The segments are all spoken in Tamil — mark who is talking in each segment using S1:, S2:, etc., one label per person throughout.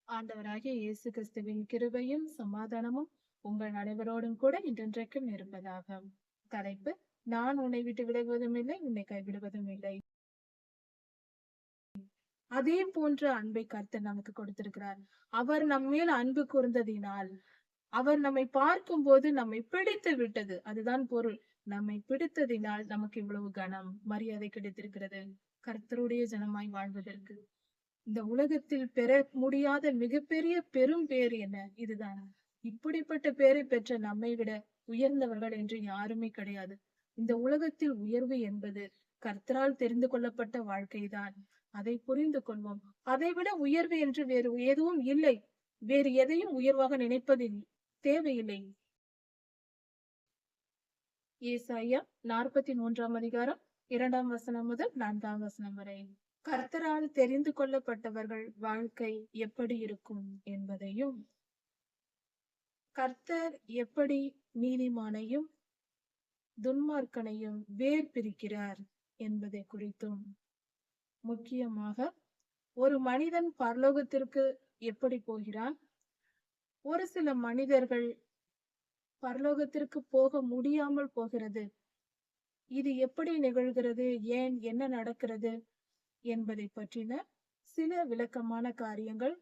S1: ஆண்டவராகிய இயேசு கிறிஸ்துவின் கிருபையும் சமாதானமும் உங்கள் அனைவரோடும் கூட இன்றென்றைக்கும் இருப்பதாக. தலைப்பு: நான் உன்னை விட்டு விலகுவதும் இல்லை, உன்னை கைவிடுவதும் இல்லை. அதே போன்ற அன்பை கர்த்தர் நமக்கு கொடுத்திருக்கிறார். அவர் நம்மேல் அன்பு கூர்ந்ததினால், அவர் நம்மை பார்க்கும் போது நம்மை பிடித்து விட்டது. அதுதான் பொருள். நம்மை பிடித்ததினால் நமக்கு இவ்வளவு கனம், மரியாதை கிடைத்திருக்கிறது. கர்த்தருடைய ஜனமாய் வாழ்வதற்கு இந்த உலகத்தில் பெற முடியாத மிகப்பெரிய பெரும் பேர் என்ன? இதுதான். இப்படிப்பட்ட பேரை பெற்ற நம்மை விட உயர்ந்தவர்கள் என்று யாருமே கிடையாது. இந்த உலகத்தில் உயர்வு என்பது கர்த்தரால் தெரிந்து கொள்ளப்பட்ட வாழ்க்கைதான். அதை புரிந்து கொள்வோம். அதைவிட உயர்வு என்று வேறு எதுவும் இல்லை. வேறு எதையும் உயர்வாக நினைப்பதில் தேவையில்லை. ஏசாயா 43 அதிகாரம் 2 வசனம் முதல் 4 வசனம் வரை. கர்த்தரால் தெரிந்து கொள்ளப்பட்டவர்கள் வாழ்க்கை எப்படி இருக்கும் என்பதையும், கர்த்தர் எப்படி நீதிமானையும் துன்மார்க்கனையும் வேர் பிரிக்கிறார் என்பதை குறித்தும், முக்கியமாக ஒரு மனிதன் பரலோகத்திற்கு எப்படி போகிறான், ஒரு சில மனிதர்கள் பரலோகத்திற்கு போக முடியாமல் போகிறது, இது எப்படி நிகழ்கிறது, ஏன், என்ன நடக்கிறது என்பதை பற்றின சில விளக்கமான காரியங்கள்,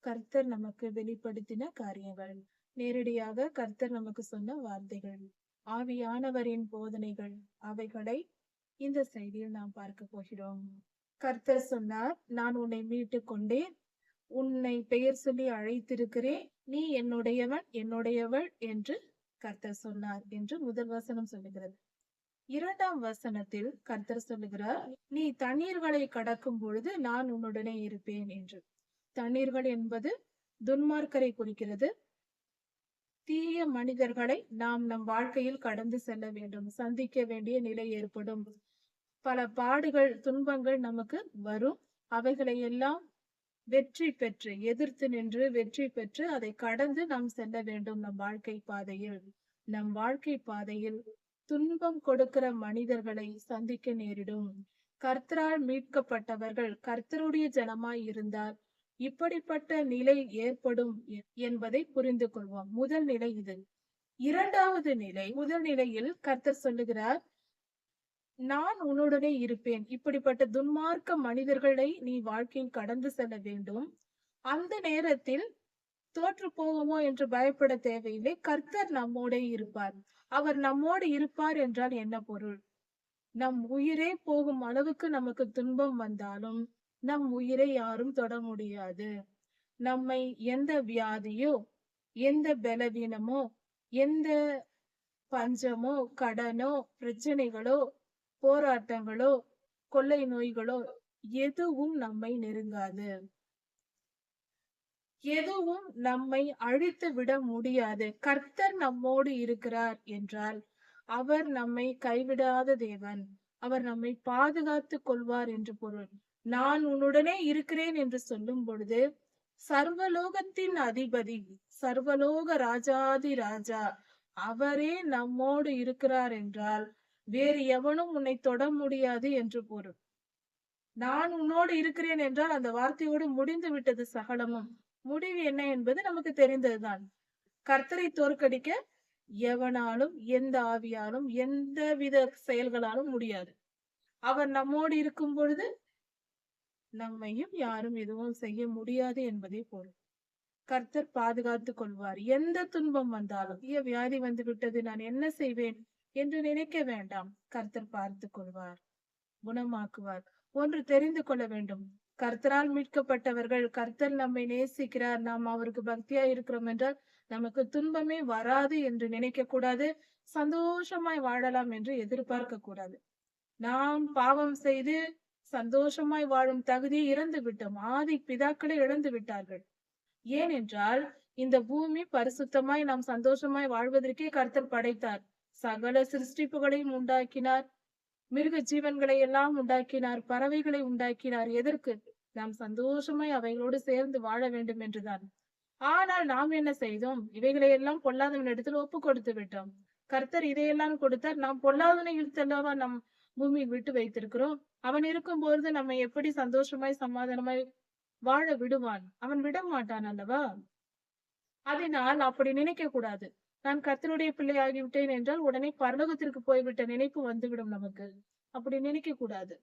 S1: கர்த்தர் நமக்கு வெளிப்படுத்தின காரியங்கள், நேரடியாக கர்த்தர் நமக்கு சொன்ன வார்த்தைகள், ஆவியானவரின் போதனைகள், அவைகளை இந்த செய்தியில் நாம் பார்க்க போகிறோம். கர்த்தர் சொன்னார், நான் உன்னை மீட்டு கொண்டேன், உன்னை பெயர் சொல்லி அழைத்திருக்கிறேன், நீ என்னுடையவன் என்னுடையவள் என்று கர்த்தர் சொன்னார் என்று முதல் வசனம் சொல்லுகிறது. 2ஆம் வசனத்தில் கர்த்தர் சொல்லுகிறார், நீ தண்ணீர்களை கடக்கும் பொழுது நான் உன்னுடனே இருப்பேன் என்று. தண்ணீர்கள் என்பது துன்மார்க்கரை குறிக்கிறது. தீய மனிதர்களை நாம் நம் வாழ்க்கையில் கடந்து செல்ல வேண்டும். சந்திக்க வேண்டிய நிலை ஏற்படும். பல பாடுகள், துன்பங்கள் நமக்கு வரும். அவைகளை எல்லாம் வெற்றி பெற்று, எதிர்த்து நின்று வெற்றி பெற்று அதை கடந்து நாம் செல்ல வேண்டும். நம் வாழ்க்கை பாதையில் துன்பம் கொடுக்கிற மனிதர்களை சந்திக்க நேரிடும். கர்த்தரால் மீட்கப்பட்டவர்கள் கர்த்தருடைய ஜனமாய் இருந்தால் இப்படிப்பட்ட நிலை ஏற்படும் என்பதை புரிந்து கொள்வோம். முதல் நிலை இது. 2வது நிலை, முதல் நிலையில் கர்த்தர் சொல்லுகிறார், நான் உன்னுடனே இருப்பேன். இப்படிப்பட்ட துன்மார்க்க மனிதர்களை நீ வாழ்க்கையில் கடந்து செல்ல வேண்டும். அந்த நேரத்தில் தோற்று போகுமோ என்று பயப்பட தேவையில்லை. கர்த்தர் நம்மோட இருப்பார். அவர் நம்மோடு இருப்பார் என்றால் என்ன பொருள்? நம் உயிரே போகும் அளவுக்கு நமக்கு துன்பம் வந்தாலும் நம் உயிரை யாரும் தொட முடியாது. நம்மை எந்த வியாதியோ, எந்த பலவீனமோ, எந்த பஞ்சமோ, கடனோ, பிரச்சனைகளோ, போராட்டங்களோ, கொள்ளை நோய்களோ எதுவும் நம்மை நெருங்காது. எதுவும் நம்மை அழித்து விட முடியாது. கர்த்தர் நம்மோடு இருக்கிறார் என்றால் அவர் நம்மை கைவிடாத தேவன். அவர் நம்மை பாதுகாத்து கொள்வார் என்று பொருள். நான் உன்னுடனே இருக்கிறேன் என்று சொல்லும் பொழுது சர்வலோகத்தின் அதிபதி, சர்வலோக ராஜாதி ராஜா, அவரே நம்மோடு இருக்கிறார் என்றால் வேறு எவனும் உன்னை தொட முடியாது என்று பொருள். நான் உன்னோடு இருக்கிறேன் என்றால் அந்த வார்த்தையோடு முடிந்து விட்டது சகலமும். முடிவு என்ன என்பது நமக்கு தெரிந்ததுதான். கர்த்தரை தோற்கடிக்க எவனாலும், எந்த ஆவியாலும், எந்த வித செயல்களாலும் முடியாது. அவர் நம்மோடு இருக்கும் பொழுது நம்மையும் யாரும் எதுவும் செய்ய முடியாது என்பதை பொருள். கர்த்தர் பாதுகாத்துக் கொள்வார். எந்த துன்பம் வந்தாலும், வியாதி வந்து விட்டது, நான் என்ன செய்வேன் என்று நினைக்க வேண்டாம். கர்த்தர் பார்த்து கொள்வார், குணமாக்குவார். ஒன்று தெரிந்து கொள்ள வேண்டும், கர்த்தரால் மீட்கப்பட்டவர்கள், கர்த்தர் நம்மை நேசிக்கிறார், நாம் அவருக்கு பக்தியா இருக்கிறோம் என்றால் நமக்கு துன்பமே வராது என்று நினைக்க கூடாது. சந்தோஷமாய் வாழலாம் என்று எதிர்பார்க்க கூடாது. நாம் பாவம் செய்து சந்தோஷமாய் வாழும் தகுதியை இழந்து விட்டோம். ஆதி பிதாக்களை இழந்து விட்டார்கள். ஏனென்றால் இந்த பூமி பரிசுத்தமாய் நாம் சந்தோஷமாய் வாழ்வதற்கே கர்த்தர் படைத்தார். சகல சிருஷ்டிப்புகளையும் உண்டாக்கினார், மிருக ஜீவன்களை எல்லாம் உண்டாக்கினார், பறவைகளை உண்டாக்கினார். எதற்கு? நாம் சந்தோஷமாய் அவைகளோடு சேர்ந்து வாழ வேண்டும் என்றுதான். ஆனால் நாம் என்ன செய்தோம்? இவைகளை எல்லாம் பொல்லாதவன் இடத்தில் ஒப்பு கொடுத்து விட்டோம். கர்த்தர் இதையெல்லாம் கொடுத்தார். நாம் பொல்லாதவனை இழுத்தல்லவா நம் பூமியில் விட்டு வைத்திருக்கிறோம். அவன் இருக்கும் பொழுது நம்மை எப்படி சந்தோஷமாய் சமாதானமாய் வாழ விடுவான். அவன் விட மாட்டான் அல்லவா? அதனால் அப்படி நினைக்க கூடாது. நான் கர்த்தருடைய பிள்ளையாகிவிட்டேன் என்றால் உடனே பரலோகத்திற்கு போய்விட்ட நினைப்பு வந்துவிடும் நமக்கு. அப்படி நினைக்க கூடாது.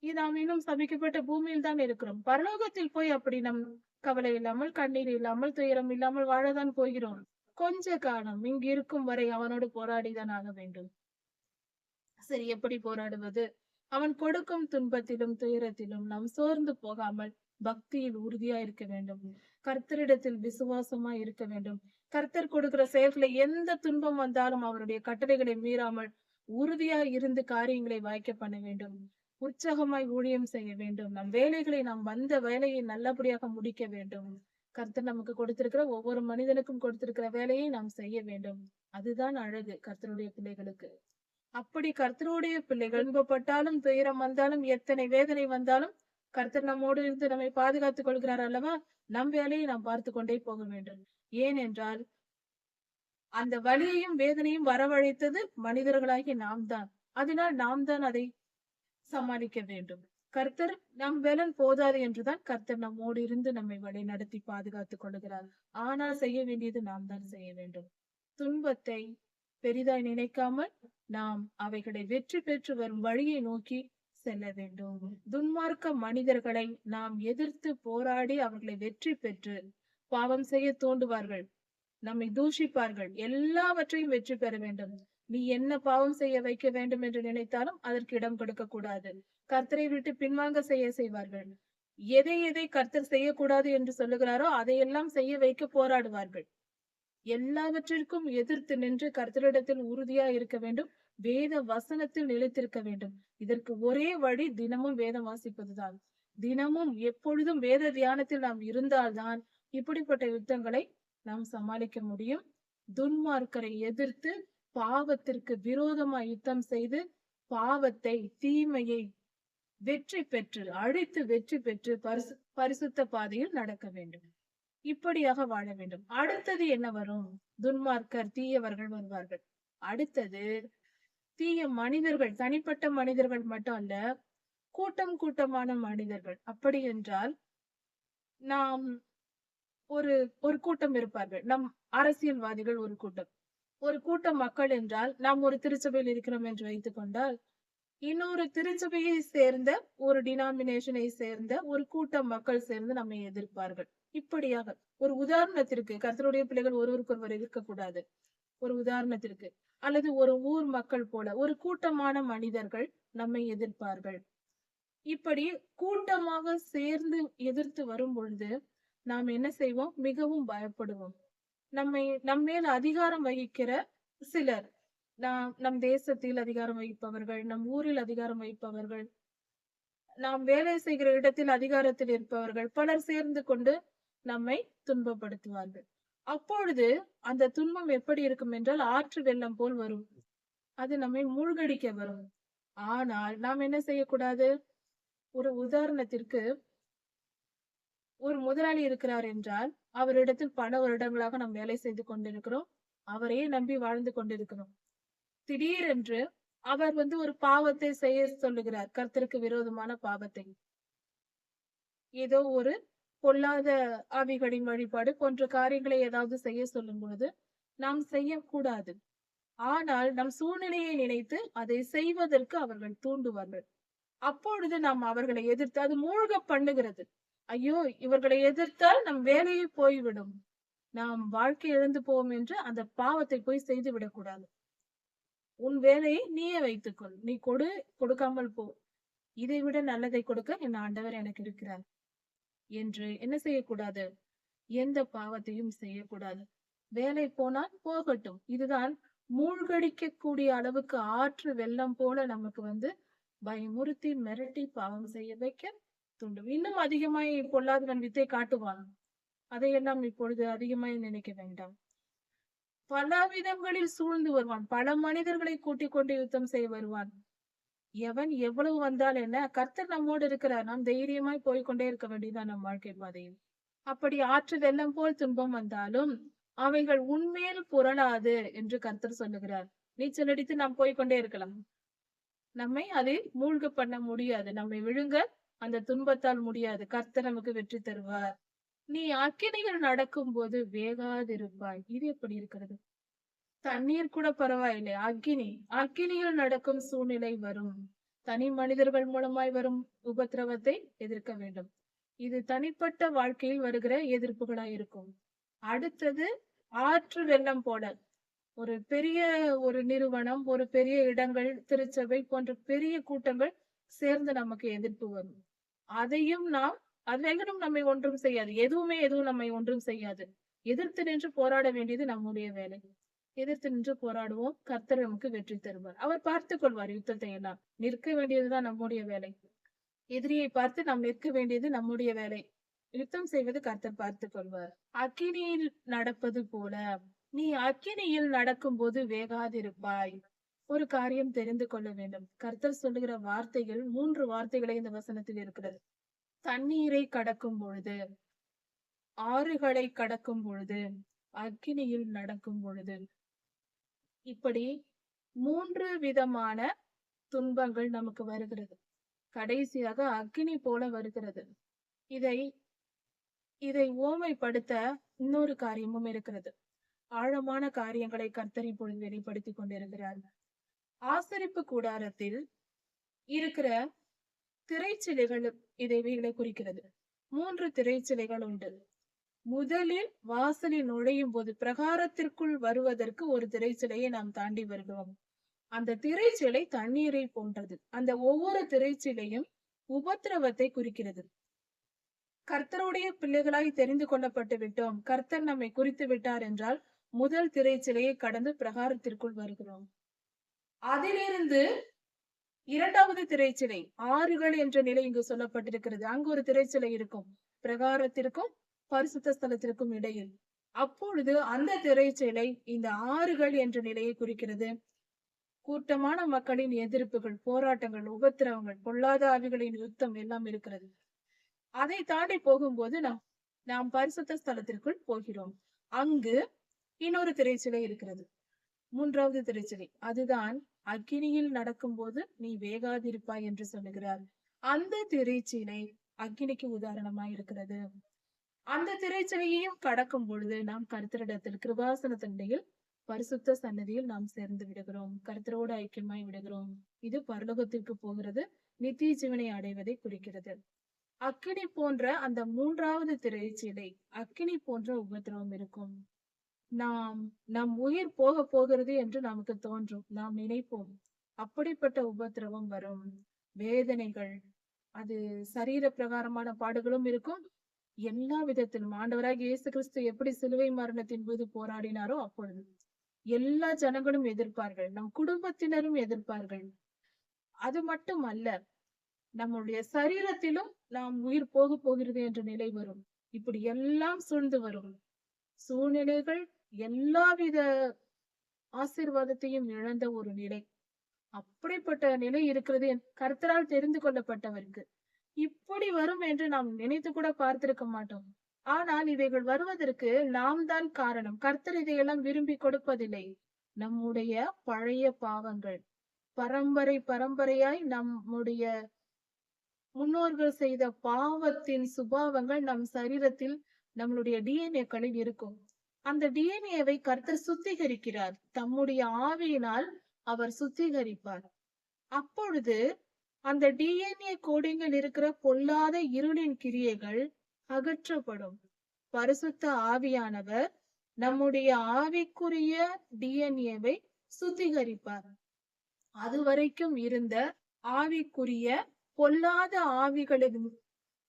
S1: நாம் இன்னும் சபிக்கப்பட்ட பூமியில் தான் இருக்கிறோம். பரலோகத்தில் போய் அப்படி நம் கவலை இல்லாமல், கண்ணீர் இல்லாமல், துயரம் இல்லாமல் வாழதான் போகிறோம். கொஞ்ச காலம் இங்கு இருக்கும் வரை அவனோடு போராடிதான் ஆக வேண்டும். சரி, எப்படி போராடுவது? அவன் கொடுக்கும் துன்பத்திலும் துயரத்திலும் நாம் சோர்ந்து போகாமல் பக்தியில் உறுதியா இருக்க வேண்டும். கர்த்தரிடத்தில் விசுவாசமா இருக்க வேண்டும். கர்த்தர் கொடுக்கிற செயல்களை எந்த துன்பம் வந்தாலும் அவருடைய கட்டளைகளை மீறாமல் உறுதியா இருந்து காரியங்களை வாய்க்க பண்ண வேண்டும். உற்சாகமாய் ஊழியம் செய்ய வேண்டும். நம் வேலைகளை, நாம் வந்த வேலையை நல்லபடியாக முடிக்க வேண்டும். கர்த்தர் நமக்கு கொடுத்திருக்கிற, ஒவ்வொரு மனிதனுக்கும் கொடுத்திருக்கிற வேலையை நாம் செய்ய வேண்டும். அதுதான் அழகு கர்த்தருடைய பிள்ளைகளுக்கு. அப்படி கர்த்தருடைய பிள்ளைகள் துன்பப்பட்டாலும், துயரம் வந்தாலும், எத்தனை வேதனை வந்தாலும் கர்த்தர் நம்மோடு இருந்து நம்மை பாதுகாத்துக் கொள்கிறார் அல்லவா? நம் வேலையை நாம் பார்த்து கொண்டே போக வேண்டும். ஏனென்றால் அந்த வலியையும் வேதனையும் வரவழைத்தது மனிதர்களாகி நாம் தான். அதனால் நாம் தான் அதை சமாளிக்க வேண்டும். கர்த்தர் நம் பலன் போதாது என்றுதான் கர்த்தர் நம்மோடு இருந்து நம்மை வழி நடத்தி பாதுகாத்துக் கொள்கிறார். ஆனால் செய்ய வேண்டியது நாம் தான் செய்ய வேண்டும். துன்பத்தை பெரிதாய் நினைக்காமல் நாம் அவைகளை வெற்றி பெற்று வரும் வழியை நோக்கி செல்ல வேண்டும். துன்மார்க்க மனிதர்களை நாம் எதிர்த்து போராடி அவர்களை வெற்றி பெற்று பாவம் செய்ய தூண்டுவார்கள், நம்மை தூஷிப்பார்கள். எல்லாவற்றையும் வெற்றி பெற வேண்டும். நீ என்ன பாவம் செய்ய வைக்க வேண்டும் என்று நினைத்தாலும் அதற்கு இடம் கொடுக்க கூடாது. கர்த்தரை விட்டு பின்வாங்க செய்வார்கள். எதை எதை கர்த்தர் செய்யக்கூடாது என்று சொல்லுகிறாரோ அதையெல்லாம் செய்ய வைக்க போராடுவார்கள். எல்லாவற்றிற்கும் எதிர்த்து நின்று கர்த்தரிடத்தில் உறுதியா இருக்க வேண்டும். வேத வசனத்தில் நிலைத்திருக்க வேண்டும். இதற்கு ஒரே வழி தினமும் வேதம் வாசிப்பதுதான். தினமும் எப்பொழுதும் வேத தியானத்தில் நாம் இருந்தால்தான் இப்படிப்பட்ட யுத்தங்களை நாம் சமாளிக்க முடியும். துன்மார்க்கரை எதிர்த்து பாவத்திற்கு விரோதமாய் யுத்தம் செய்து பாவத்தை, தீமையை வெற்றி பெற்று, அழித்து வெற்றி பெற்று பரிசுத்த பாதையில் நடக்க வேண்டும். இப்படியாக வாழ வேண்டும். அடுத்தது என்ன வரும்? துன்மார்க்கர், தீயவர்கள் வருவார்கள். அடுத்தது தீய மனிதர்கள், தனிப்பட்ட மனிதர்கள் மட்டும் அல்ல, கூட்டம் கூட்டமான மனிதர்கள். அப்படி என்றால் நாம் ஒரு கூட்டம் இருப்பார்கள். நம் அரசியல்வாதிகள் ஒரு கூட்டம், ஒரு கூட்டம் மக்கள் என்றால் நாம் ஒரு திருச்சபையில் இருக்கிறோம் என்று வைத்துக் கொண்டால், இன்னொரு திருச்சபையை சேர்ந்த, ஒரு டினாமினேஷனை சேர்ந்த ஒரு கூட்டம் மக்கள் சேர்ந்து நம்மை எதிர்ப்பார்கள். இப்படியாக ஒரு உதாரணத்திற்கு, கர்த்தருடைய பிள்ளைகள் ஒருவருக்கொருவர் இருக்கக்கூடாது. ஒரு உதாரணத்திற்கு, அல்லது ஒரு ஊர் மக்கள் போல ஒரு கூட்டமான மனிதர்கள் நம்மை எதிர்ப்பார்கள். இப்படி கூட்டமாக சேர்ந்து எதிர்த்து வரும் பொழுது நாம் என்ன செய்வோம்? மிகவும் பயப்படுவோம். நம்மேல் அதிகாரம் வகிக்கிற சிலர், நம் தேசத்தில் அதிகாரம் வகிப்பவர்கள், நம் ஊரில் அதிகாரம் வகிப்பவர்கள், நாம் வேலை செய்கிற இடத்தில் அதிகாரத்தில் இருப்பவர்கள் பலர் சேர்ந்து கொண்டு நம்மை துன்பப்படுத்துவார்கள். அப்பொழுது அந்த துன்பம் எப்படி இருக்கும் என்றால் ஆற்று வெள்ளம் போல் வரும். அது நம்மை மூழ்கடிக்க வரும். ஆனால் நாம் என்ன செய்யக்கூடாது? ஒரு உதாரணத்திற்கு, ஒரு முதலாளி இருக்கிறார் என்றால் அவரிடத்தில் பல வருடங்களாக நாம் வேலை செய்து கொண்டிருக்கிறோம். அவரையே நம்பி வாழ்ந்து கொண்டிருக்கிறோம். திடீரென்று அவர் ஒரு பாவத்தை செய்ய சொல்லுகிறார், கர்த்தருக்கு விரோதமான பாவத்தை. ஏதோ ஒரு பொல்லாத ஆவிகளின் வழிபாடு போன்ற காரியங்களை ஏதாவது செய்ய சொல்லும் பொழுது நாம் செய்யக்கூடாது. ஆனால் நம் சூழ்நிலையை நினைத்து அதை செய்வதற்கு அவர்கள் தூண்டுவார்கள். அப்பொழுது நாம் அவர்களை எதிர்த்து, அது மூழ்க பண்ணுகிறது. ஐயோ, இவர்களை எதிர்த்தால் நம் வேலையை போய்விடும், நாம் வாழ்க்கை இழந்து போவோம் என்று அந்த பாவத்தை போய் செய்து விடக்கூடாது. உன் வேலையை நீயே வைத்துக்கொள். நீ கொடுக்காமல் போ. இதை விட நல்லதை கொடுக்க என் ஆண்டவர் எனக்கு இருக்கிறார் என்று என்ன செய்யக்கூடாது? எந்த பாவத்தையும் செய்யக்கூடாது. வேலை போனால் போகட்டும். இதுதான் மூழ்கடிக்க கூடிய அளவுக்கு ஆற்று வெள்ளம் போல நமக்கு பயமுறுத்தி மிரட்டி பாவம் செய்ய வைக்க தூண்டும். இன்னும் அதிகமாய் பொல்லாதவன் வித்தை காட்டுவான். அதையெல்லாம் இப்பொழுது அதிகமாய் நினைக்க வேண்டாம். பல விதங்களில் சூழ்ந்து வருவான். பல மனிதர்களை கூட்டிக் கொண்டு யுத்தம் செய்ய வருவான். எவன் எவ்வளவு வந்தால் என்ன? கர்த்தர் நம்மோடு இருக்கிறார். நாம் தைரியமாய் போய்கொண்டே இருக்க வேண்டியதான் நம் வாழ்க்கை பாதையில். அப்படி ஆற்று வெள்ளம் போல் துன்பம் வந்தாலும் அவைகள் உண்மையில் புரளாது என்று கர்த்தர் சொல்லுகிறார். நீச்சல் அடித்து நாம் போய்கொண்டே இருக்கலாம். நம்மை அதை மூழ்க பண்ண முடியாது. நம்மை விழுங்க அந்த துன்பத்தால் முடியாது. கர்த்தர் நமக்கு வெற்றி தருவார். நீ அக்கினிகள் நடக்கும்போது வேகாதிருப்பாய். இது எப்படி இருக்கிறது? தண்ணீர் கூட பரவாயில்லை. அக்கினியில் நடக்கும் சூழ்நிலை வரும். தனி மனிதர்கள் மூலமாய் வரும் உபத்திரவத்தை எதிர்க்க வேண்டும். இது தனிப்பட்ட வாழ்க்கையில் வருகிற எதிர்ப்புகளா இருக்கும். அடுத்தது ஆற்று வெள்ளம் போல ஒரு நிறுவனம், ஒரு பெரிய இடங்கள், திருச்சபை போன்ற பெரிய கூட்டங்கள் சேர்ந்து நமக்கு எதிர்ப்பு வரும். அதையும் அவைகளும் நம்மை ஒன்றும் செய்யாது. எதுவும் நம்மை ஒன்றும் செய்யாது. எதிர்த்து நின்று போராட வேண்டியது நம்முடைய வேலை. எதிர்த்து நின்று போராடுவோம். கர்த்தர் நமக்கு வெற்றி தருவார். அவர் பார்த்துக் கொள்வார் யுத்தத்தை எல்லாம். நிற்க வேண்டியதுதான் நம்முடைய வேலை. எதிரியை பார்த்து நாம் நிற்க வேண்டியது நம்முடைய வேலை. யுத்தம் செய்வது கர்த்தர் பார்த்துக் கொள்வார். அக்கினியில் நடப்பது போல நீ அக்கினியில் நடக்கும்போது வேகாதிருப்பாய். ஒரு காரியம் தெரிந்து கொள்ள வேண்டும். கர்த்தர் சொல்லுகிற வார்த்தைகள் 3 வார்த்தைகளை இந்த வசனத்தில் இருக்கிறது. தண்ணீரை கடக்கும் பொழுது, ஆறுகளை கடக்கும் பொழுது, அக்கினியில் நடக்கும் பொழுது, இப்படி 3 விதமான துன்பங்கள் நமக்கு வருகிறது. கடைசியாக அக்கினி போல வருகிறது. இதை இதை ஓமைப்படுத்த இன்னொரு காரியமும் இருக்கிறது. ஆழமான காரியங்களை கர்த்தர் இப்பொழுது வெளிப்படுத்திக் கொண்டிருக்கிறார். ஆசரிப்பு கூடாரத்தில் இருக்கிற திரைச்சிலைகள் இதைகளை குறிக்கிறது. 3 திரைச்சிலைகள் உண்டு. முதலில் வாசலில் நுழையும் போது பிரகாரத்திற்குள் வருவதற்கு ஒரு திரைச்சிலையை நாம் தாண்டி வருகிறோம். அந்த திரைச்சிலை தண்ணீரை போன்றது. அந்த ஒவ்வொரு திரைச்சிலையும் உபத்திரவத்தை குறிக்கிறது. கர்த்தருடைய பிள்ளைகளாய் தெரிந்து கொள்ளப்பட்டு விட்டோம், கர்த்தர் நம்மை குறித்து விட்டார் என்றால் முதல் திரைச்சிலையை கடந்து பிரகாரத்திற்குள் வருகிறோம். அதிலிருந்து 2வது திரைச்சிலை, ஆறுகள் என்ற நிலை இங்கு சொல்லப்பட்டிருக்கிறது. அங்கு ஒரு திரைச்சிலை இருக்கும், பிரகாரத்திற்கும் பரிசுத்த ஸ்தலத்திற்கும் இடையில். அப்பொழுது அந்த திரைச்சிலை இந்த ஆறுகள் என்ற நிலையை குறிக்கிறது. கூட்டமான மக்களின் எதிர்ப்புகள், போராட்டங்கள், உபத்திரவங்கள், பொல்லாத ஆவிகளின் யுத்தம் எல்லாம் இருக்கிறது. அதை தாண்டி போகும்போது நாம் பரிசுத்த ஸ்தலத்திற்குள் போகிறோம். அங்கு இன்னொரு திரைச்சிலை இருக்கிறது, 3வது திரைச்சிலை. அதுதான் அக்கினியில் நடக்கும்போது நீ வேகாதிருப்பாய் என்று சொல்லுகிறார். அந்த திரைச்சிலை அக்கினிக்கு உதாரணமாய் இருக்கிறது. அந்த திரைச்சிலையையும் கடக்கும் பொழுது நாம் கர்த்தரிடத்தில் கிருபாசனத்தினிடையில் பரிசுத்த சன்னதியில் நாம் சேர்ந்து விடுகிறோம். கர்த்தரோடு ஐக்கியமாய் விடுகிறோம். இது பரலோகத்திற்கு போகிறது, நித்திய ஜீவனை அடைவதை குறிக்கிறது. அக்கினி போன்ற அந்த 3வது திரைச்சிலை, அக்கினி போன்ற உபத்திரவம் இருக்கும். நம் உயிர் போக போகிறது என்று நமக்கு தோன்றும், நாம் நினைப்போம். அப்படிப்பட்ட உபத்திரவம் வரும். வேதனைகள், அது சரீர பிரகாரமான பாடுகளும் இருக்கும். எல்லா விதத்திலும் ஆண்டவராகிய இயேசு கிறிஸ்து எப்படி சிலுவை மரணத்தின் போது போராடினாரோ அப்பொழுது எல்லா ஜனங்களும் எதிர்ப்பார்கள், நம் குடும்பத்தினரும் எதிர்ப்பார்கள். அது மட்டும் அல்ல, நம்முடைய சரீரத்திலும் நாம் உயிர் போக போகிறது என்ற நிலை வரும். இப்படி எல்லாம் சூழ்ந்து வரும் சூழ்நிலைகள் எல்லாவித ஆசீர்வாதத்தையும் இழந்த ஒரு நிலை. அப்படிப்பட்ட நிலை இருக்கிறது கர்த்தரால் தெரிந்து கொள்ளப்பட்டவருக்கு. இப்படி வரும் என்று நாம் நினைத்து கூட பார்த்திருக்க மாட்டோம். ஆனால் இவைகள் வருவதற்கு நாம் தான் காரணம். கர்த்தர் இதையெல்லாம் விரும்பி கொடுப்பதில்லை. நம்முடைய பழைய பாவங்கள், பரம்பரையாய் நம்முடைய முன்னோர்கள் செய்த பாவத்தின் சுபாவங்கள் நம் சரீரத்தில், நம்மளுடைய டிஎன்ஏக்களில் இருக்கும். அந்த டிஎன்ஏவை கர்த்தர் சுத்திகரிக்கிறார். தம்முடைய ஆவியினால் அவர் சுத்திகரிப்பார். அப்பொழுது அந்த டிஎன்ஏ கோடிங்கில் இருக்கிற பொல்லாத இருளின் கிரியைகள் அகற்றப்படும். பரிசுத்த ஆவியானவர் நம்முடைய ஆவிக்குரிய டிஎன்ஏவை சுத்திகரிப்பார். அதுவரைக்கும் இருந்த ஆவிக்குரிய பொல்லாத ஆவிகளின்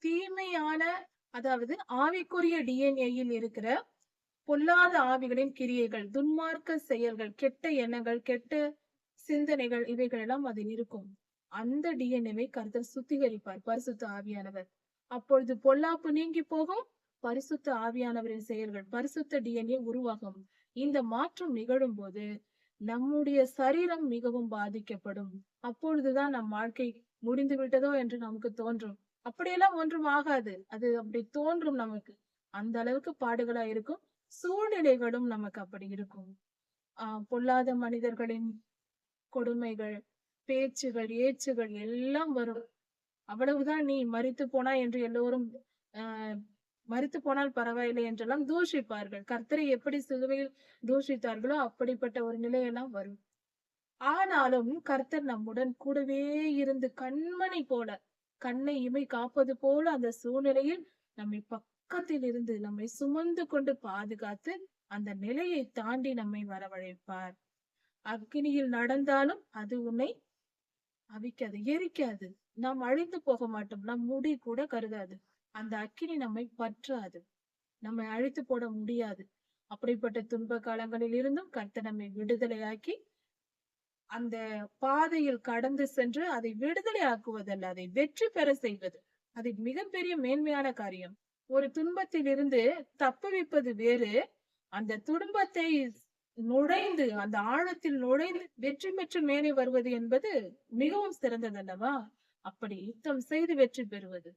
S1: தீமையான, அதாவது ஆவிக்குரிய டிஎன்ஏயில் இருக்கிற பொல்லாத ஆவிகளின் கிரியைகள், துன்மார்க்க செயல்கள், கெட்ட எண்ணங்கள், கெட்ட சிந்தனைகள், இவைகள் எல்லாம் அதில் இருக்கும். அந்த டிஎன்ஏவை கர்த்தர் சுத்திகரிப்பார், பரிசுத்த ஆவியானவர். அப்பொழுது பொல்லாப்பு நீங்கி போகும். பரிசுத்த ஆவியானவரின் செயல்கள், பரிசுத்த டிஎன்ஏ உருவாகும். இந்த மாற்றம் நிகழும் போது நம்முடைய சரீரம் மிகவும் பாதிக்கப்படும். அப்பொழுதுதான் நம் வாழ்க்கை முடிந்து விட்டதோ என்று நமக்கு தோன்றும். அப்படியெல்லாம் ஒன்றும் ஆகாது. அது அப்படி தோன்றும் நமக்கு. அந்த அளவுக்கு பாடுகளா இருக்கும். சூழ்நிலைகளும் நமக்கு அப்படி இருக்கும். பொல்லாத மனிதர்களின் கொடுமைகள், பேச்சுகள், ஏச்சுகள் எல்லாம் வரும். அவ்வளவுதான், நீ மரித்து போனா என்று எல்லோரும் மரித்து போனால் பரவாயில்லை என்றெல்லாம் தூஷிப்பார்கள். கர்த்தரை எப்படி சிலுவையில் தூஷித்தார்களோ அப்படிப்பட்ட ஒரு நிலையெல்லாம் வரும். ஆனாலும் கர்த்தர் நம்முடன் கூடவே இருந்து கண்மணி போல, கண்ணை இமை காப்பது போல அந்த சூழ்நிலையில் நம்மை பக்கத்தில் இருந்து நம்மை சுமந்து கொண்டு பாதுகாத்து அந்த நிலையை தாண்டி நம்மை வரவழைப்பார். அக்கினியில் நடந்தாலும் அது உன்னை அவிக்காது, எரிக்காது. நாம் அழிந்து போக மாட்டோம். நம் முடி கூட கருதாது. அந்த அக்கினி நம்மை பற்றாது. நம்மை அழித்து போட முடியாது. அப்படிப்பட்ட துன்ப காலங்களில் இருந்தும் கர்த்தர் நம்மை விடுதலையாக்கி அந்த பாதையில் கடந்து சென்று அதை விடுதலை ஆக்குவதல்ல, அதை வெற்றி பெற செய்வது. அது மிகப்பெரிய மேன்மையான காரியம். ஒரு துன்பத்தில் இருந்து தப்புவிப்பது வேறு, அந்த துன்பத்தை நுழைந்து அந்த ஆழத்தில் நுழைந்து வெற்றி பெற்று மேலே வருவது என்பது மிகவும் சிறந்ததல்லவா? அப்படி யுத்தம் செய்து வெற்றி பெறுவது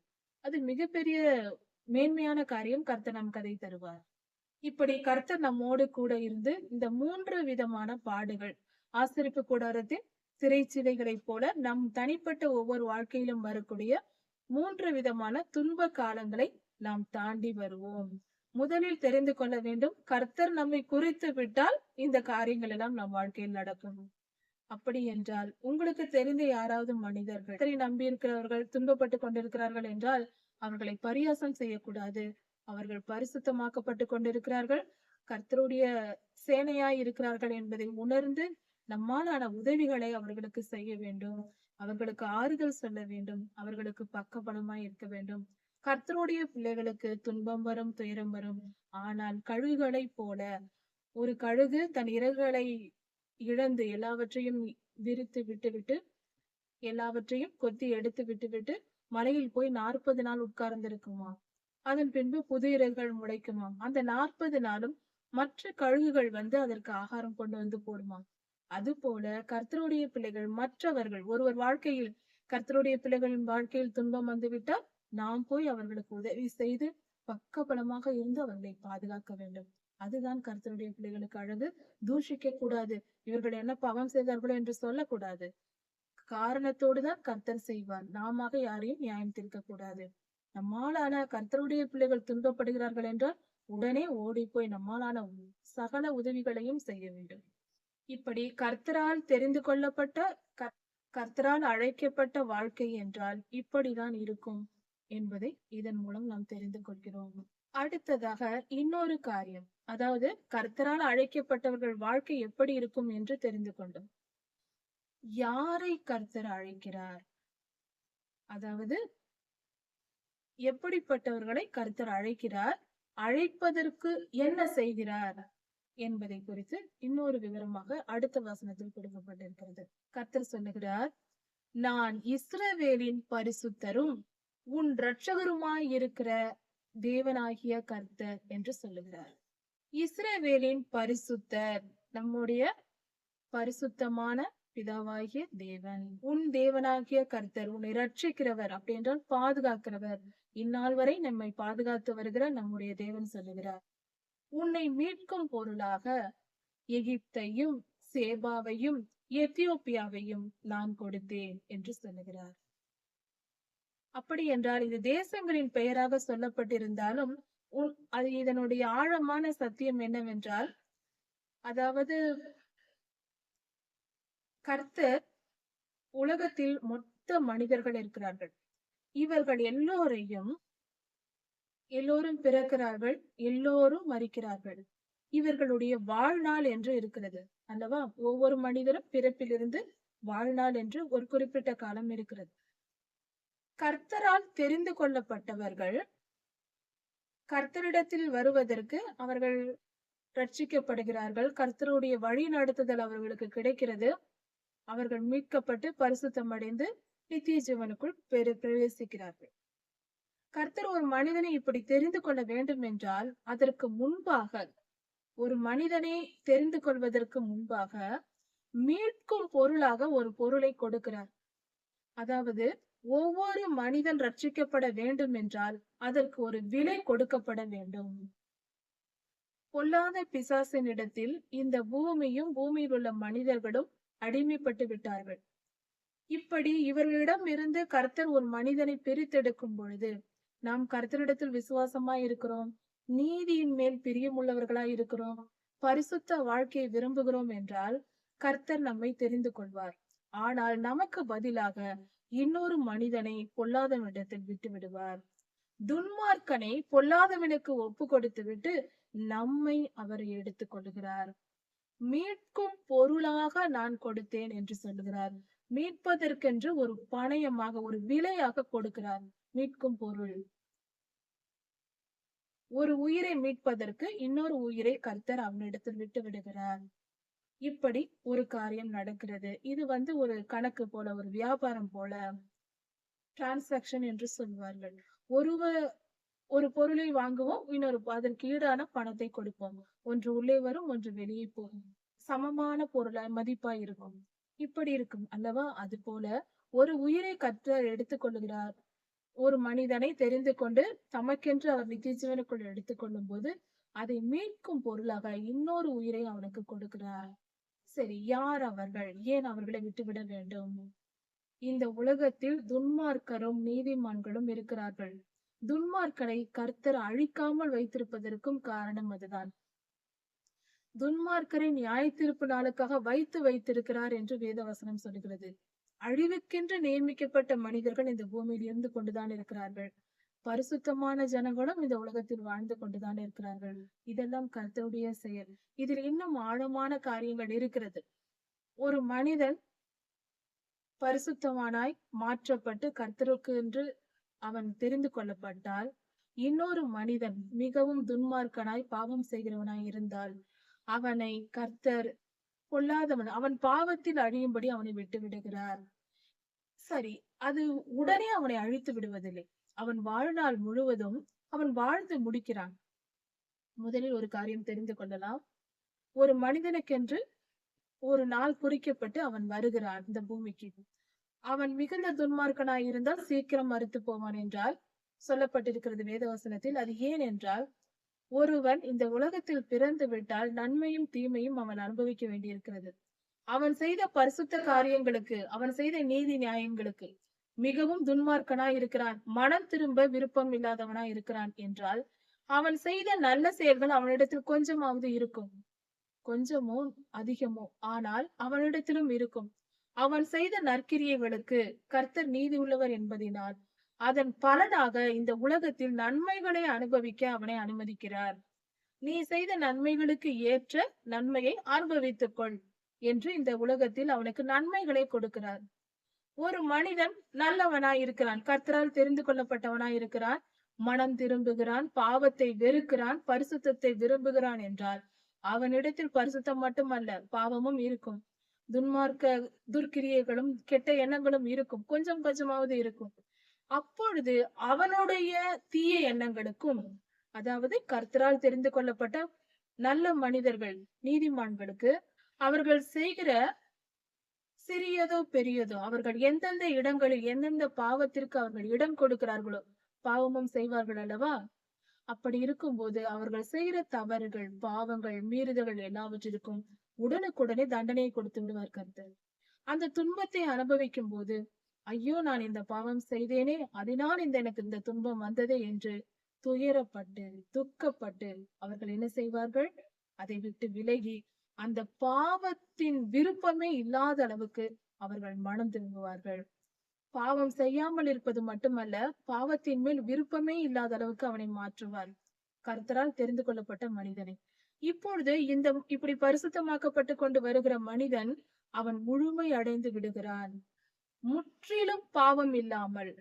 S1: அது மிகப்பெரிய மேன்மையான காரியம். கர்த்தர் நமக்கு அதை தருவார். இப்படி கர்த்தர் நம்மோடு கூட இருந்து இந்த 3 விதமான பாடுகள், ஆசரிப்பு கூடாரத்தின் சிறைச்சிலைகளைப் போல நம் தனிப்பட்ட ஒவ்வொரு வாழ்க்கையிலும் வரக்கூடிய 3 விதமான துன்ப காலங்களை நாம் தாண்டி வருவோம். முதலில் தெரிந்து கொள்ள வேண்டும், கர்த்தர் நம்மை குறித்து விட்டால் இந்த காரியங்கள் எல்லாம் நம் வாழ்க்கையில் நடக்கும். அப்படி என்றால் உங்களுக்கு தெரிந்த யாராவது மனிதர்கள் கர்த்தரை நம்பி இருக்கிறவர்கள் துன்பப்பட்டு கொண்டிருக்கிறார்கள் என்றால் அவர்களை பரியாசம் செய்யக்கூடாது. அவர்கள் பரிசுத்தமாக்கப்பட்டு கொண்டிருக்கிறார்கள், கர்த்தருடைய சேனையாய் இருக்கிறார்கள் என்பதை உணர்ந்து நம்மாலான உதவிகளை அவர்களுக்கு செய்ய வேண்டும். அவர்களுக்கு ஆறுதல் சொல்ல வேண்டும். அவர்களுக்கு பக்கபலமாய் இருக்க வேண்டும். கர்த்தருடைய பிள்ளைகளுக்கு துன்பம் வரும், துயரம் வரும். ஆனால் கழுகுகளைப் போல ஒரு கழுகு தன் இறகுகளை இழந்து எல்லாவற்றையும் விரித்து விட்டுவிட்டு எல்லாவற்றையும் கொத்தி எடுத்து விட்டுவிட்டு மலையில் போய் 40 நாள் உட்கார்ந்திருக்குமா? அதன் பின்பு புது இறகுகள் முளைக்குமாம். அந்த 40 நாளும் மற்ற கழுகுகள் வந்து அதற்கு ஆகாரம் கொண்டு வந்து போடுமா? அது போல கர்த்தருடைய பிள்ளைகள் மற்றவர்கள் ஒருவர் வாழ்க்கையில் கர்த்தருடைய பிள்ளைகளின் வாழ்க்கையில் துன்பம் வந்துவிட்டால் நாம் போய் அவர்களுக்கு உதவி செய்து பக்கபலமாக இருந்து அவர்களை பாதுகாக்க வேண்டும். அதுதான் கர்த்தருடைய பிள்ளைகளுக்கு அழகு. தூஷிக்க கூடாது. இவர்கள் என்ன பாவம் செய்தார்களோ என்று சொல்லக்கூடாது. காரணத்தோடுதான் கர்த்தர் செய்வார். நாம யாரையும் நியாயம் தீர்க்க கூடாது. நம்மாலான கர்த்தருடைய பிள்ளைகள் துன்பப்படுகிறார்கள் என்றால் உடனே ஓடி போய் நம்மாலான சகல உதவிகளையும் செய்ய வேண்டும். இப்படி கர்த்தரால் தெரிந்து கொள்ளப்பட்ட கர்த்தரால் அழைக்கப்பட்ட வாழ்க்கை என்றால் இப்படிதான் இருக்கும் என்பதை இதன் மூலம் நாம் தெரிந்து கொள்கிறோம். அடுத்ததாக இன்னொரு காரியம், அதாவது கர்த்தரால் அழைக்கப்பட்டவர்கள் வாழ்க்கை எப்படி இருக்கும் என்று தெரிந்து கொண்டோம். யாரை கர்த்தர் அழைக்கிறார், அதாவது எப்படிப்பட்டவர்களை கர்த்தர் அழைக்கிறார், அழைப்பதற்கு என்ன செய்கிறார் என்பதை குறித்து இன்னொரு விவரமாக அடுத்த வசனத்தில் கொடுக்கப்பட்டிருக்கிறது. கர்த்தர் சொல்லுகிறார், நான் இஸ்ரவேலின் பரிசுத்தரும் உன் இரட்சகருமாய் இருக்கிற தேவனாகிய கர்த்தர் என்று சொல்லுகிறார். இஸ்ரவேலின் பரிசுத்தர் நம்முடைய பரிசுத்தமான பிதாவாகிய தேவன். உன் தேவனாகிய கர்த்தர் உன்னை ரட்சிக்கிறவர், அப்படி என்றால் பாதுகாக்கிறவர். இந்நாள் வரை நம்மை பாதுகாத்து வருகிற நம்முடைய தேவன் சொல்லுகிறார், உன்னை மீட்கும் பொருளாக எகிப்தையும் சேபாவையும் எத்தியோப்பியாவையும் நான் கொடுத்தேன் என்று சொல்லுகிறார். அப்படி என்றால் இது தேசங்களின் பெயராக சொல்லப்பட்டிருந்தாலும் அது இதனுடைய ஆழமான சத்தியம் என்னவென்றால், அதாவது கர்த்தர் உலகத்தில் மொத்த மனிதர்கள் இருக்கிறார்கள். இவர்கள் எல்லோரும் பிறக்கிறார்கள், எல்லோரும் மரிக்கிறார்கள். இவர்களுடைய வாழ்நாள் என்று இருக்கிறது அல்லவா? ஒவ்வொரு மனிதரும் பிறப்பிலிருந்து வாழ்நாள் என்று ஒரு குறிப்பிட்ட காலம் இருக்கிறது. கர்த்தரால் தெரிந்து கொள்ளப்பட்டவர்கள் கர்த்தரிடத்தில் வருவதற்கு அவர்கள் ரட்சிக்கப்படுகிறார்கள். கர்த்தருடைய வழி நடத்துதல் அவர்களுக்கு கிடைக்கிறது. அவர்கள் மீட்கப்பட்டு பரிசுத்தம் அடைந்து நித்திய ஜீவனுக்குள் பிரவேசிக்கிறார்கள். கர்த்தர் ஒரு மனிதனை இப்படி தெரிந்து கொள்ள வேண்டும் என்றால் அதற்கு முன்பாக, ஒரு மனிதனை தெரிந்து கொள்வதற்கு முன்பாக மீட்கும் பொருளாக ஒரு பொருளை கொடுக்கிறார். அதாவது ஒவ்வொரு மனிதன் ரட்சிக்கப்பட வேண்டும் என்றால் அதற்கு ஒரு விலை கொடுக்கப்பட வேண்டும். பொல்லாத பிசாசின் இடத்தில் இந்த பூமியும் பூமியில் உள்ள மனிதர்களும் அடிமைப்பட்டு விட்டார்கள். இப்படி இவர்களிடம் இருந்து கர்த்தர் ஒரு மனிதனை பிரித்தெடுக்கும் பொழுது, நாம் கர்த்தரிடத்தில் விசுவாசமா இருக்கிறோம், நீதியின் மேல் பிரியமுள்ளவர்களாய் இருக்கிறோம், பரிசுத்த வாழ்க்கையை விரும்புகிறோம் என்றால், கர்த்தர் நம்மை தெரிந்து கொள்வார். ஆனால் நமக்கு பதிலாக இன்னொரு மனிதனை பொல்லாதவனிடத்தில் விட்டு விடுவார். துன்மார்க்கனை பொல்லாதவனுக்கு ஒப்பு கொடுத்துவிட்டு நம்மை அவர் எடுத்துக் கொள்கிறார். மீட்கும் பொருளாக நான் கொடுத்தேன் என்று சொல்லுகிறார். மீட்பதற்கென்று ஒரு பணயமாக, ஒரு விலையாக கொடுக்கிறார். மீட்கும் பொருள். ஒரு உயிரை மீட்பதற்கு இன்னொரு உயிரை கர்த்தர் அவனிடத்தில் விட்டு விடுகிறார். இப்படி ஒரு காரியம் நடக்கிறது. இது ஒரு கணக்கு போல, ஒரு வியாபாரம் போல, டிரான்சாக்ஷன் என்று சொல்வார்கள். ஒரு பொருளை வாங்குவோம், அதற்கு ஈடான பணத்தை கொடுப்போம். ஒன்று உள்ளே வரும், ஒன்று வெளியே போகும். சமமான பொருளாய் மதிப்பாய் இருக்கும். இப்படி இருக்கும் அல்லவா? அது போல ஒரு உயிரை கர்த்தர் எடுத்துக் கொள்ளுகிறார். ஒரு மனிதனை தெரிந்து கொண்டு தமக்கென்று அவர் நித்திய ஜீவனுக்குள் எடுத்துக் கொள்ளும் போது அதை மீட்கும் பொருளாக இன்னொரு உயிரை அவனுக்கு கொடுக்கிறார். சரி, யார் அவர்கள்? ஏன் அவர்களை விட்டுவிட வேண்டும்? இந்த உலகத்தில் துன்மார்க்கரும் நீதிமான்களும் இருக்கிறார்கள். துன்மார்க்கரை கர்த்தர் அழிக்காமல் வைத்திருப்பதற்கும் காரணம் அதுதான். துன்மார்க்கரை நியாயத்தீர்ப்பு நாளுக்காக வைத்திருக்கிறார் என்று வேதவசனம் சொல்கிறது. அழிவுக்கென்று நியமிக்கப்பட்ட மனிதர்கள் இந்த பூமியில் இருந்து கொண்டுதான் இருக்கிறார்கள். பரிசுத்தமான ஜனங்களும் இந்த உலகத்தில் வாழ்ந்து கொண்டுதான் இருக்கிறார்கள். இதெல்லாம் கர்த்தருடைய செயல். இதில் இன்னும் ஆழமான காரியங்கள் இருக்கிறது. ஒரு மனிதன் பரிசுத்தவானாய் மாற்றப்பட்டு கர்த்தருக்கு என்று அவன் தெரிந்து கொள்ளப்பட்டால், இன்னொரு மனிதன் மிகவும் துன்மார்க்கனாய் பாவம் செய்கிறவனாய் இருந்தால் அவனை கர்த்தர் பொல்லாதவன், அவன் பாவத்தில் அழியும்படி அவனை விட்டு விடுகிறார். சரி, அது உடனே அவனை அழித்து விடுவதில்லை. அவன் வாழ்நாள் முழுவதும் அவன் வாழ்ந்து முடிக்கிறான். முதலில் ஒரு காரியம் தெரிந்து கொள்ளலாம். ஒரு மனிதனுக்கென்று ஒரு நாள் குறிக்கப்பட்டு அவன் வருகிறான் இந்த பூமிக்கு. அவன் மிகுந்த துன்மார்க்கனாய் இருந்தால் சீக்கிரம் மரித்து போவான் என்றால் சொல்லப்பட்டிருக்கிறது வேதவசனத்தில். அது ஏன் என்றால், ஒருவன் இந்த உலகத்தில் பிறந்து விட்டால் நன்மையும் தீமையும் அவன் அனுபவிக்க வேண்டியிருக்கிறது. அவன் செய்த பரிசுத்த காரியங்களுக்கு, அவன் செய்த நீதி நியாயங்களுக்கு மிகவும் துன்மார்க்கனாய் இருக்கிறான், மனம் திரும்ப விருப்பம் இல்லாதவனாய் இருக்கிறான் என்றால், அவன் செய்த நல்ல செயல்கள் அவனிடத்தில் கொஞ்சமாவது இருக்கும். கொஞ்சமோ அதிகமோ, ஆனால் அவனிடத்திலும் இருக்கும். அவன் செய்த நற்கிரியைகளுக்கு கர்த்தர் நீதி உள்ளவர் என்பதினால் அதன் பலனாக இந்த உலகத்தில் நன்மைகளை அனுபவிக்க அவனை அனுமதிக்கிறார். நீ செய்த நன்மைகளுக்கு ஏற்ற நன்மையை அனுபவித்துக் கொள் என்று இந்த உலகத்தில் அவனுக்கு நன்மைகளை கொடுக்கிறார். ஒரு மனிதன் நல்லவனாய் இருக்கிறான், கர்த்தரால் தெரிந்து கொள்ளப்பட்டவனாய் இருக்கிறான், மனம் திரும்புகிறான், பாவத்தை வெறுக்கிறான், பரிசுத்தத்தை விரும்புகிறான் என்றால் அவனிடத்தில் பரிசுத்தம் மட்டுமல்ல, பாவமும் இருக்கும். துர்க்கிரியைகளும் கெட்ட எண்ணங்களும் இருக்கும், கொஞ்சம் கொஞ்சமாவது இருக்கும். அப்பொழுது அவனுடைய தீய எண்ணங்களுக்கும், அதாவது கர்த்தரால் தெரிந்து கொள்ளப்பட்ட நல்ல மனிதர்கள், நீதிமான்களுக்கு அவர்கள் செய்கிற சிறியதோ பெரியதோ, அவர்கள் எந்தெந்த இடங்களில் எந்தெந்த பாவத்திற்கு அவர்கள் இடம் கொடுக்கிறார்களோ பாவமும் செய்வார்கள் அல்லவா? அப்படி இருக்கும்போது அவர்கள் செய்கிற தவறுகள், பாவங்கள், மீறுதல்கள் எல்லாவற்றிற்கும் உடனுக்குடனே தண்டனையை கொடுத்து விடுவார் கர்த்தர். அந்த துன்பத்தை அனுபவிக்கும் போது, ஐயோ நான் இந்த பாவம் செய்தேனே, அதனால் எனக்கு இந்த துன்பம் வந்ததே என்று துயரப்பட்டு துக்கப்பட்டு அவர்கள் என்ன செய்வார்கள்? அதை விட்டு விலகி அந்த பாவத்தின் விருப்பமே இல்லாத அளவுக்கு அவர்கள் மனம் திரும்புவார்கள். பாவம் செய்யாமல் இருப்பது மட்டுமல்ல, பாவத்தின் மேல் விருப்பமே இல்லாத அளவுக்கு அவனை மாற்றுவார், கர்த்தரால் தெரிந்து கொள்ளப்பட்ட மனிதனை. இப்பொழுது இப்படி பரிசுத்தமாக்கப்பட்டு கொண்டு வருகிற மனிதன் அவன் முழுமை அடைந்து விடுகிறான். முற்றிலும் பாவம் இல்லாமல்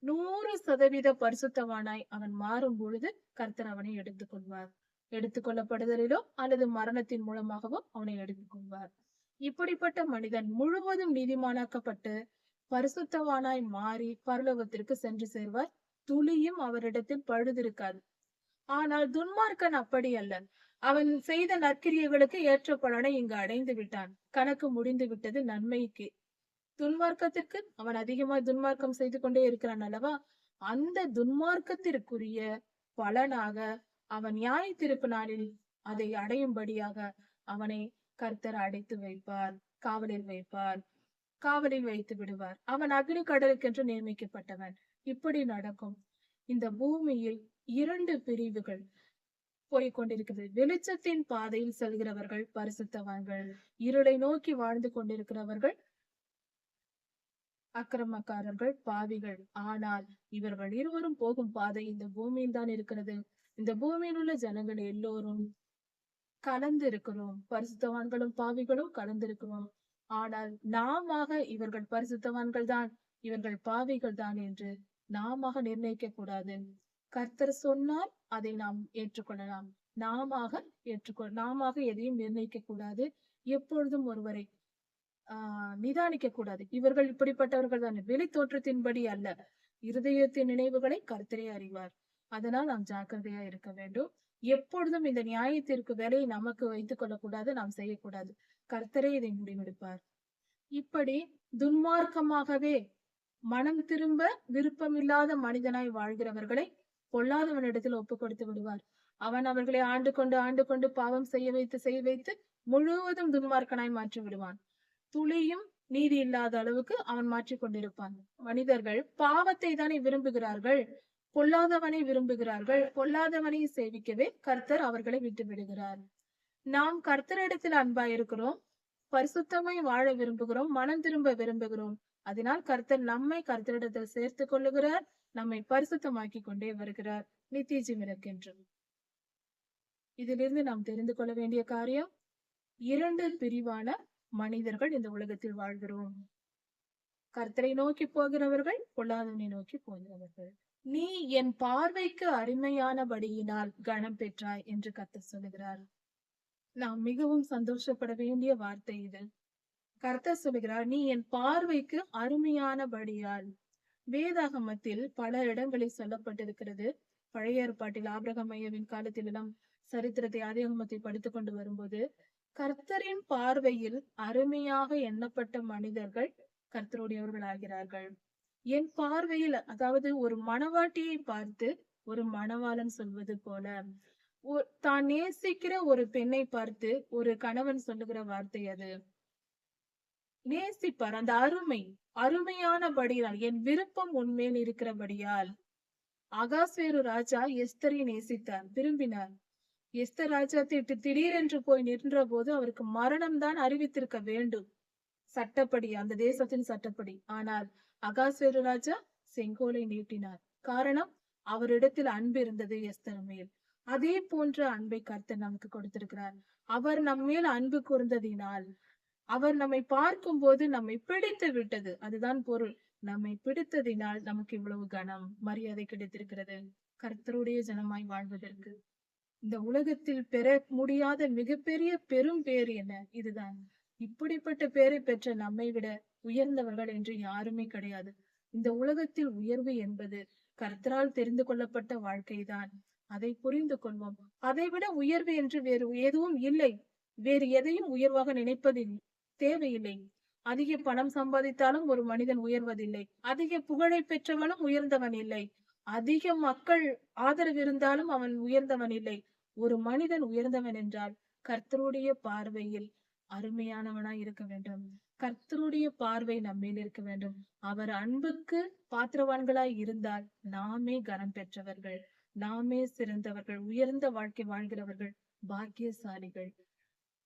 S1: 100% பரிசுத்தவானாய் அவன் மாறும் பொழுது கர்த்தர் அவனை எடுத்துக்கொள்வார். எடுத்துக்கொள்ளப்படுதலிலோ அல்லது மரணத்தின் மூலமாகவோ அவனை எடுத்துக்கொள்வார். இப்படிப்பட்ட மனிதன் முழுவதும் நீதிமானாக்கப்பட்டு பரிசுத்தவானாய் மாறி பரலோகத்திற்கு சென்று சேர்வார். துளியும் அவரிடத்தில் பழுதிருக்காது. ஆனால் துன்மார்க்கன் அப்படி அல்ல. அவன் செய்த நற்கிரியைகளுக்கு ஏற்ற பலனை இங்கு அடைந்து விட்டான். கணக்கு முடிந்து விட்டது நன்மைக்கு. துன்மார்க்கத்திற்கு அவன் அதிகமாய் துன்மார்க்கம் செய்து கொண்டே இருக்கிறான் அல்லவா? அந்த துன்மார்க்கத்திற்குரிய பலனாக அவன் நியாய தீர்ப்பு நாளில் அதை அடையும்படியாக அவனை கர்த்தர் அடைத்து வைப்பார், காவலில் வைப்பார். காவலில் வைத்து விடுவார். அவன் அக்னி கடலுக்கென்று நியமிக்கப்பட்டவன். இப்படி நடக்கும். இந்த பூமியில் 2 பிரிவுகள் போய்க் கொண்டிருக்கிறது. வெளிச்சத்தின் பாதையில் செல்கிறவர்கள் பரிசுத்தவான்கள். இருளை நோக்கி வாழ்ந்து கொண்டிருக்கிறவர்கள் அக்கிரமக்காரர்கள், பாவிகள். ஆனால் இவர்கள் இருவரும் போகும் பாதை இந்த பூமியில் தான் இருக்கிறது. இந்த பூமியில் உள்ள ஜனங்கள் எல்லோரும் கலந்து இருக்கிறோம். பரிசுத்தவான்களும் பாவிகளும் கலந்திருக்கிறோம். ஆனால் இவர்கள் பரிசுத்தவான்கள் தான், இவர்கள் பாவிகள் தான் என்று நாம நிர்ணயிக்க கூடாது. கர்த்தர் சொன்னால் அதை நாம் ஏற்றுக்கொள்ளலாம். நாம எதையும் நிர்ணயிக்க கூடாது. எப்பொழுதும் ஒருவரை நிதானிக்க கூடாது. இவர்கள் இப்படிப்பட்டவர்கள் தான், வெளி தோற்றத்தின்படி அல்ல. இருதயத்தின் நினைவுகளை கர்த்தரே அறிவார். அதனால் நாம் ஜாக்கிரதையா இருக்க வேண்டும். எப்பொழுதும் இந்த நியாயத்திற்கு வேலையை நமக்கு வைத்துக் கொள்ளக்கூடாது, நாம் செய்யக்கூடாது. கர்த்தரே இதை முடிவெடுப்பார். இப்படி துன்மார்க்கமாகவே மனம் திரும்ப விருப்பமில்லாத மனிதனாய் வாழ்கிறவர்களை பொல்லாதவனிடத்தில் ஒப்பு கொடுத்து விடுவார். அவன் அவர்களை ஆண்டு கொண்டு பாவம் செய்ய வைத்து முழுவதும் துன்மார்க்கனாய் மாற்றி விடுவான். துளியும் நீதி இல்லாத அளவுக்கு அவன் மாற்றிக் கொண்டிருப்பான். மனிதர்கள் பாவத்தை தானே விரும்புகிறார்கள், பொல்லாதவனை விரும்புகிறார்கள். பொல்லாதவனை சேவிக்கவே கர்த்தர் அவர்களை விட்டு விடுகிறார். நாம் கர்த்தரிடத்தில் அன்பா இருக்கிறோம், பரிசுத்தமாய் வாழ விரும்புகிறோம், மனம் திரும்ப விரும்புகிறோம். அதனால் கர்த்தர் நம்மை கர்த்தரிடத்தில் சேர்த்துக் கொள்ளுகிறார், நம்மை பரிசுத்தமாக்கி கொண்டே வருகிறார், நித்திய ஜீவனுக்கென்று. இதிலிருந்து நாம் தெரிந்து கொள்ள வேண்டிய காரியம், 2 பிரிவான மனிதர்கள் இந்த உலகத்தில் வாழ்கிறோம். கர்த்தரை நோக்கி போகிறவர்கள், பொல்லாதவனை நோக்கி போகிறவர்கள். நீ என் பார்வைக்கு அருமையானபடியினால் கனம் பெற்றாய் என்று கர்த்தர் சொல்லுகிறார். நாம் மிகவும் சந்தோஷப்பட வேண்டிய வார்த்தை இது. கர்த்தர் சொல்லுகிறார், நீ என் பார்வைக்கு அருமையானபடியால். வேதாகமத்தில் பல இடங்களில் சொல்லப்பட்டிருக்கிறது. பழைய ஏற்பாட்டில் ஆபிரகாம் ஐயாவின் காலத்திலெல்லாம் சரித்திரத்தை ஆதியாகமத்தை படித்துக் கொண்டு வரும்போது, கர்த்தரின் பார்வையில் அருமையாக எண்ணப்பட்ட மனிதர்கள் கர்த்தருடையவர்கள் ஆகிறார்கள். என் பார்வையில், அதாவது ஒரு மணவாட்டியை பார்த்து ஒரு மணவாளன் சொல்வது போல, தான் நேசிக்கிற ஒரு பெண்ணை பார்த்து ஒரு கணவன் சொல்லுகிற வார்த்தை அது. நேசிப்பார். அந்த அருமையானபடியால், என் விருப்பம் உன்மேல் இருக்கிறபடியால். அகாஸ்வேரு ராஜா எஸ்தரை நேசித்தார், விரும்பினார். எஸ்தர் ராஜா திடீரென்று போய் நின்ற போது அவருக்கு மரணம் தான் அறிவித்திருக்க வேண்டும், சட்டப்படி, அந்த தேசத்தின் சட்டப்படி. ஆனால் அகாஸ்வேரு ராஜா செங்கோலை நீட்டினார். காரணம், அவரிடத்தில் அன்பு இருந்தது எஸ்தர் மேல். அதே போன்ற அன்பை கர்த்தர் நமக்கு கொடுத்திருக்கிறார். அவர் நம்மேல் அன்பு கூர்ந்ததினால், அவர் நம்மை பார்க்கும் போது நம்மை பிடித்து விட்டது, அதுதான் பொருள். நம்மை பிடித்ததினால் நமக்கு இவ்வளவு கனம், மரியாதை கிடைத்திருக்கிறது. கர்த்தருடைய ஜனமாய் வாழ்வதற்கு இந்த உலகத்தில் பெற முடியாத மிகப்பெரிய பெரும் பேர் என்ன? இதுதான். இப்படிப்பட்ட பேரை பெற்ற நம்மை விட உயர்ந்தவர்கள் என்று யாருமே கிடையாது. இந்த உலகத்தில் உயர்வு என்பது கர்த்தரால் தெரிந்து கொள்ளப்பட்ட வாழ்க்கைதான். அதை புரிந்து கொள்வோம். அதை விட உயர்வு என்று வேறு எதுவும் இல்லை. வேறு எதையும் உயர்வாக நினைப்பதில் தேவையில்லை. அதிக பணம் சம்பாதித்தாலும் ஒரு மனிதன் உயர்வதில்லை. அதிக புகழை பெற்றவனும் உயர்ந்தவன் இல்லை. அதிக மக்கள் ஆதரவு இருந்தாலும் அவன் உயர்ந்தவன் இல்லை. ஒரு மனிதன் உயர்ந்தவன் என்றால் கர்த்தருடைய பார்வையில் அருமையானவனாய் இருக்க வேண்டும். கர்த்தருடைய பார்வை நம்மேல் இருக்க வேண்டும். அவர் அன்புக்கு பாத்திரவான்களாய் இருந்தால் நாமே கனம் பெற்றவர்கள், நாமே சிறந்தவர்கள், உயர்ந்த வாழ்க்கை வாழ்கிறவர்கள், பாக்கியசாலிகள்.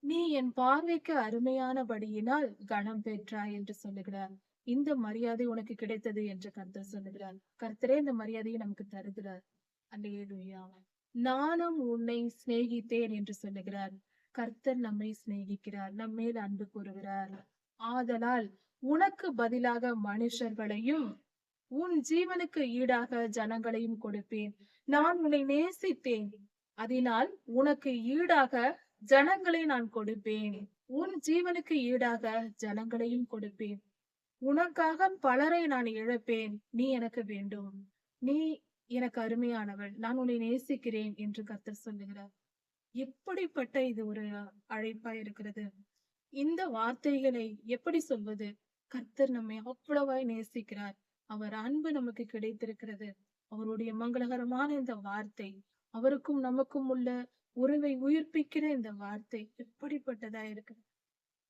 S1: நீ என் பார்வைக்கு அருமையானபடியினால் கனம் பெற்றாய் என்று சொல்லுகிறார். இந்த மரியாதை உனக்கு கிடைத்தது என்று கர்த்தர் சொல்லுகிறார். கர்த்தரே இந்த மரியாதையை நமக்கு தருகிறார். அல்லேலூயா. நானும் உன்னை சிநேகித்தேன் என்று சொல்லுகிறார். கர்த்தர் நம்மை சிநேகிக்கிறார், நம்மேல் அன்பு கூறுகிறார். ஆதலால் உனக்கு பதிலாக மனுஷர்களையும் உன் ஜீவனுக்கு ஈடாக ஜனங்களையும் கொடுப்பேன். நான் உன்னை நேசித்தேன், அதனால் உனக்கு ஈடாக ஜனங்களை நான் கொடுப்பேன். உன் ஜீவனுக்கு ஈடாக ஜனங்களையும் கொடுப்பேன். உனக்காக பலரை நான் இழப்பேன். நீ எனக்கு வேண்டும், நீ எனக்கு அருமையானவள், நான் உன்னை நேசிக்கிறேன் என்று கர்த்தர் சொல்லுகிறார். எப்படிப்பட்ட இது ஒரு அழைப்பா இருக்கிறது! இந்த வார்த்தைகளை எப்படி சொல்வது? கர்த்தர் நம்மை அவ்வளவாய் நேசிக்கிறார். அவர் அன்பு நமக்கு கிடைத்திருக்கிறது. அவருடைய மங்களகரமான இந்த வார்த்தை, அவருக்கும் நமக்கும் உள்ள உறவை உயிர்ப்பிக்கிற இந்த வார்த்தை எப்படிப்பட்டதா இருக்கு!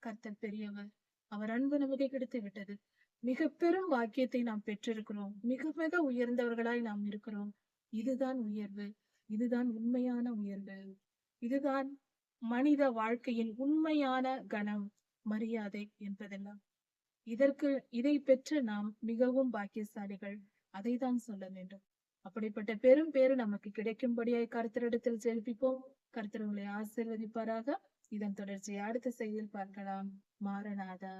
S1: கர்த்தர் பெரியவர், அவர் அன்பு நமக்கு கிடைத்து விட்டது. மிக பெரும் பாக்கியத்தை நாம் பெற்றிருக்கிறோம். மிக மிக உயர்ந்தவர்களாய் நாம் இருக்கிறோம். இதுதான் உயர்வு. இதுதான் உண்மையான உயர்வு. இதுதான் மனித வாழ்க்கையின் உண்மையான கனம், மரியாதை என்பதெல்லாம். இதை பெற்று நாம் மிகவும் பாக்கியசாலிகள். அதைதான் சொல்ல வேண்டும். அப்படிப்பட்ட பெரும் பேரு நமக்கு கிடைக்கும்படியாய் கர்த்தரிடத்தில் ஜெபிப்போம். கர்த்தர் உங்களை ஆசீர்வதிப்பாராக. இதன் தொடர்ச்சியை அடுத்த செய்தியில் பார்க்கலாம். மாரநாதா.